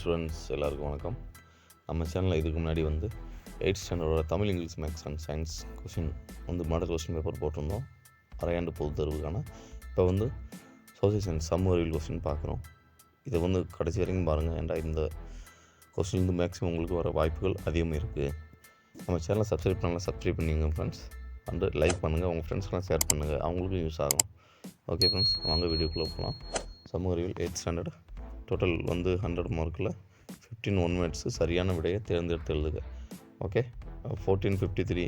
Students எல்லாருக்கும் வணக்கம். நம்ம சேனலில் இதுக்கு முன்னாடி 8th ஸ்டாண்டர்டோட Tamil, English, maths and science question model question paper போட்டிருந்தோம் அரையாண்டு பொது தேர்வுக்கான. இப்போ சோசியல் சயின்ஸ் சமூக அறிவியல் கொஸ்டின் பார்க்குறோம். இதை கடைசி வரைக்கும் பாருங்கள். ஏன்டா இந்த கொஸ்டின் மேக்ஸிமம் உங்களுக்கு வர வாய்ப்புகள் அதிகமாக இருக்குது. நம்ம சேனலை சப்ஸ்கிரைப் பண்ணிங்க ஃப்ரெண்ட்ஸ். அண்டு லைக் பண்ணுங்கள், உங்கள் ஃப்ரெண்ட்ஸ்க்கெலாம் ஷேர் பண்ணுங்கள், அவங்களுக்கும் யூஸ் ஆகும். ஓகே ஃப்ரெண்ட்ஸ், வாங்க வீடியோக்குள்ளே போகலாம். சமூக அறிவியல் 8th ஸ்டாண்டர்ட் டோட்டல் 100 மார்க்கில் 15 1 மினிட்ஸு சரியான விடையை தேர்ந்தெடுத்து எழுதுக. ஓகே. 1453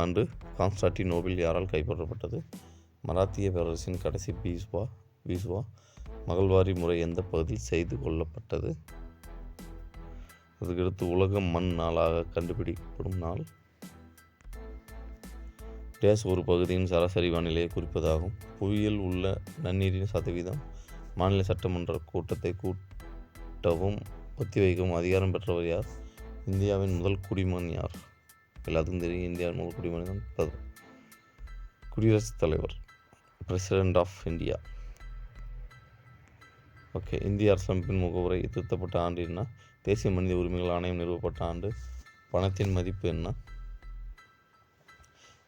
ஆண்டு கான்ஸ்டான்டினோபிள் யாரால் கைப்பற்றப்பட்டது? மராத்திய பேரரசின் கடைசி பீஸ்வா மகள்வாரி முறை எந்த பகுதியில் செய்து கொள்ளப்பட்டது? அதுக்கடுத்து உலக மண் நாளாக கண்டுபிடிக்கப்படும் நாள் டேஸ் ஒரு பகுதியின் சராசரி வானிலையை குறிப்பதாகும். புவியில் உள்ள நன்னீரின் சதவீதம் மாநில சட்டமன்ற கூட்டத்தை கூட்டவும் ஒத்திவைக்கவும் அதிகாரம் பெற்றவர் யார்? இந்தியாவின் முதல் குடிமகன் யார்? எல்லாத்துக்கும் தெரியும், இந்தியாவின் முதல் குடிமகன் குடியரசுத் தலைவர், பிரசிடென்ட் ஆஃப் இந்தியா. ஓகே. இந்திய அரசமைப்பின் முகவுரை திருத்தப்பட்ட ஆண்டு என்ன? தேசிய மனித உரிமைகள் ஆணையம் நிறுவப்பட்ட ஆண்டு. பணத்தின் மதிப்பு என்ன?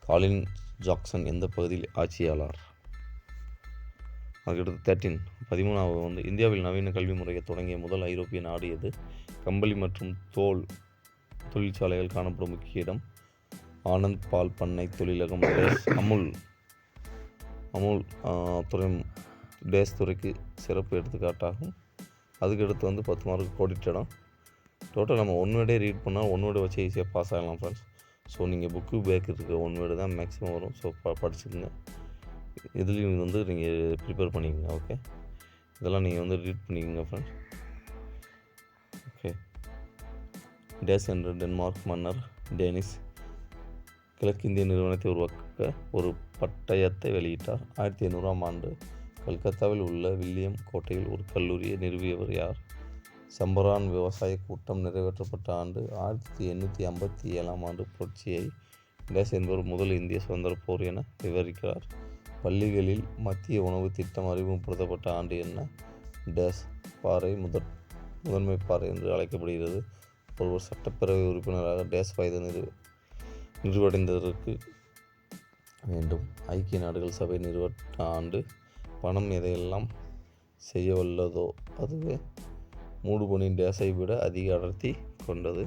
காலின் ஜாக்சன் எந்த பகுதியில் ஆட்சியாளர்? அதுக்கடுத்து 13வது இந்தியாவில் நவீன கல்வி முறையை தொடங்கிய முதல் ஐரோப்பிய நாடு எது? கம்பளி மற்றும் தோல் தொழிற்சாலைகள் காணப்படும் முக்கிய இடம். ஆனந்த் பால் பண்ணை தொழிலகம். அமுல் துறை டேஸ் துறைக்கு சிறப்பு எடுத்துக்காட்டாகும். அதுக்கடுத்து 10 மார்க் கோடிட்டிடம். டோட்டல் நம்ம 1 வேர்டே ரீட் பண்ணால் 1 வேர்டை வச்சு ஈஸியாக பாஸ் ஆகலாம் ஃப்ரெண்ட்ஸ். ஸோ நீங்கள் புக்கு பேக் இருக்க 1 வேர்டு தான் மேக்ஸிமம் வரும். ஸோ படிச்சுக்கோங்க. இதுலேயும் நீங்கள் ப்ரிப்பேர் பண்ணிக்கோங்க. ஓகே. இதெல்லாம் நீங்கள் ரீட் பண்ணிக்கோங்க ஃப்ரெண்ட்ஸ். ஓகே. டேஸ் என்ற டென்மார்க் மன்னர் டேனிஷ் கிழக்கிந்திய நிறுவனத்தை உருவாக்க ஒரு பட்டயத்தை வெளியிட்டார். 1800ஆம் ஆண்டு கல்கத்தாவில் உள்ள வில்லியம் கோட்டையில் ஒரு கல்லூரியை நிறுவியவர் யார்? சம்பரான் விவசாய கூட்டம் நிறைவேற்றப்பட்ட ஆண்டு 1857ஆம் ஆண்டு. புரட்சியை டேஸ் என்பவர் முதல் இந்திய சுதந்திர போர் என விவரிக்கிறார். பள்ளிகளில் மத்திய உணவு திட்டம் அறிமுகப்படுத்தப்பட்ட ஆண்டு என்ன? டேஸ் பாறை முதன்மை பாறை என்று அழைக்கப்படுகிறது. ஒருவர் சட்டப்பேரவை உறுப்பினராக டேஸ் வயது நிறைவடைந்ததற்கு வேண்டும். ஐக்கிய நாடுகள் சபை நிறுவப்பட்ட ஆண்டு. பணம் எதையெல்லாம் செய்ய வல்லதோ அதுவே மூடுபனி டேஸை விட அதிக அடர்த்தி கொண்டது.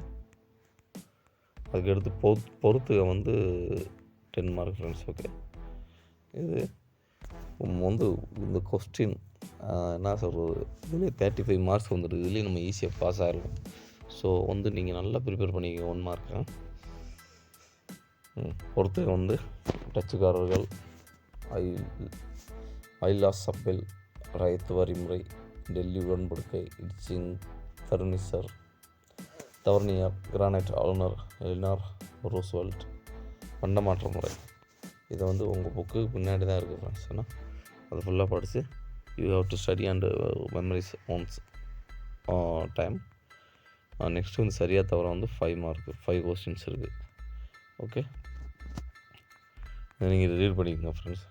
அதுக்கடுத்து பொறுத்துக 10 மார்க் ஃப்ரெண்ட்ஸ். ஓகே. இது இந்த கொஸ்டின் என்ன சொல்கிறது, இதுலேயே 35 மார்க்ஸ் வந்துடுது. இதுலேயும் நம்ம ஈஸியாக பாஸ் ஆகிடலாம். ஸோ நீங்கள் நல்லா ப்ரிப்பேர் பண்ணிக்க 1 மார்க்கு. பொறுத்துக டச்சுக்காரர்கள், ஐலாஸ் சப்பெல், ரயத்து வரிமுறை, டெல்லி உடன்படிக்கை, இட்சிங் ஃபர்னிச்சர், தவர்னியர், கிரானைட், ஆளுநர் எலினார் ரூஸ்வெல்ட், பண்டமாற்ற முறை. இதை உங்கள் புக்கு பின்னாடி தான் இருக்குது ஃப்ரெண்ட்ஸ். ஏன்னா அது ஃபுல்லாக படித்து you have to study and memories once time. Next சரியாக தவிர 5 மார்க்கு 5 கொஸ்டின்ஸ் இருக்குது. ஓகே. இதை நீங்கள் ரீட் பண்ணிக்கோங்க ஃப்ரெண்ட்ஸ்.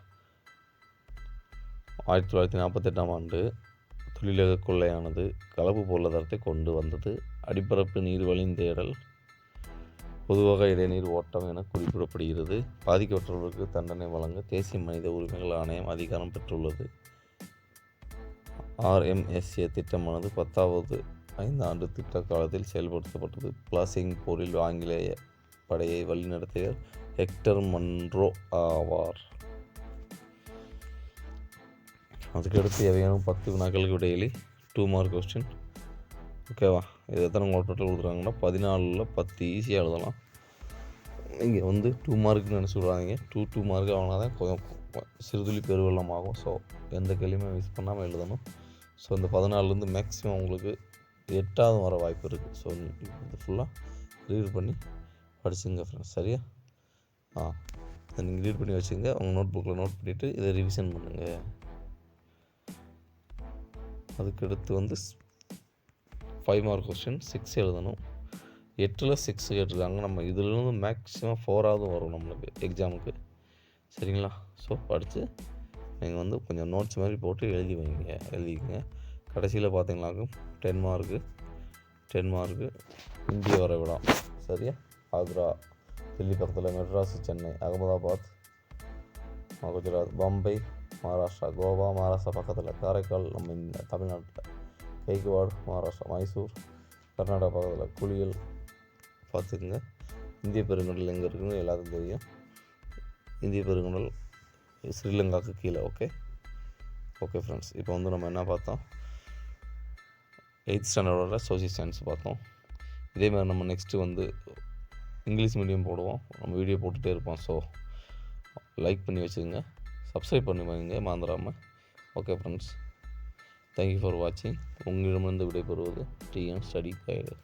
1948ஆம் ஆண்டு தொழிலக கொள்ளையானது கலப்பு பொருளாதாரத்தை கொண்டு வந்தது. அடிப்பரப்பு நீர்வழியின் தேடல் பொதுவாக இடைநீர் ஓட்டம் என குறிப்பிடப்படுகிறது. பாதிக்கப்பட்டவர்களுக்கு தண்டனை வழங்க தேசிய மனித உரிமைகள் ஆணையம் அதிகாரம் பெற்றுள்ளது. RMSA திட்டமானது 10வது 5 ஆண்டு திட்ட காலத்தில் செயல்படுத்தப்பட்டது. பிளாசிங் போரில் ஆங்கிலேய படையை வழிநடத்தியவர் ஹெக்டர் மன்ரோ ஆவார். அதுக்கடுத்து எவையானும் 10 வினாக்களுக்கு இடையிலே 2 மார்க் கொஸ்டின். ஓகேவா? இது எத்தனை டோட்டல் கொடுக்குறாங்கன்னா 14ல் 10 ஈஸியாக எழுதலாம். நீங்கள் 2 மார்க்குன்னு நினச்சி விடாதீங்க. 2 மார்க் ஆகினா தான் கொஞ்சம் சிறுதுளி பெருவெள்ளம் ஆகும். ஸோ எந்த கேள்வியுமே மிஸ் பண்ணாமல் எழுதணும். ஸோ இந்த 14லேருந்து மேக்ஸிமம் உங்களுக்கு 8வது வர வாய்ப்பு இருக்குது. ஸோ இது ஃபுல்லாக ரீட் பண்ணி படிச்சுங்க ஃப்ரெண்ட்ஸ். சரியா? இதை நீங்கள் ரீட் பண்ணி வச்சுங்க. உங்கள் நோட் புக்கில் நோட் பண்ணிவிட்டு இதை ரிவிஷன் பண்ணுங்கள். அதுக்கடுத்து 5 மார்க் கொஸ்டின் 6 எழுதணும். 8ல் 6 கேட்டிருக்காங்க. நம்ம இதிலிருந்து மேக்ஸிமம் 4ஆவது வரும் நம்மளுக்கு எக்ஸாமுக்கு. சரிங்களா? ஸோ படித்து நீங்கள் கொஞ்சம் நோட்ஸ் மாதிரி போட்டு எழுதிக்கங்க. கடைசியில் பார்த்தீங்கன்னாக்கும் 10 மார்க்கு இந்திய வரைபடம். சரியா? ஆக்ரா, டெல்லி பக்கத்தில் மெட்ராஸ், சென்னை, அகமதாபாத், குஜராத், பம்பை, மகாராஷ்டிரா, கோவா மகாராஷ்டிரா பக்கத்தில், காரைக்கால் நம்ம இந்த தமிழ்நாட்டில், கைக்வாடு மகாராஷ்டிரா, மைசூர் கர்நாடகா பக்கத்தில், குளியல் பார்த்துக்குங்க. இந்திய பெருங்கடல் எங்கே இருக்குன்னு எல்லாத்துக்கும் தெரியும். இந்திய பெருங்கடல் ஸ்ரீலங்காவுக்கு கீழே. ஓகே ஃப்ரெண்ட்ஸ், இப்போ வந்து நம்ம என்ன பார்த்தோம், 8th ஸ்டாண்டர்டோட சோசியல் சயின்ஸ் பார்த்தோம். இதேமாதிரி நம்ம நெக்ஸ்ட்டு வந்து இங்கிலீஷ் மீடியம் போடுவோம். நம்ம வீடியோ போட்டுகிட்டே இருப்போம். ஸோ லைக் பண்ணி வச்சுக்கோங்க, சப்ஸ்கிரைப் பண்ணி வைங்க மறந்துடாமல். ஓகே ஃப்ரெண்ட்ஸ், தேங்க்யூ ஃபார் வாட்சிங். உங்களிடமிருந்து விடைபெறுவது டிஎன் ஸ்டடி கைடு.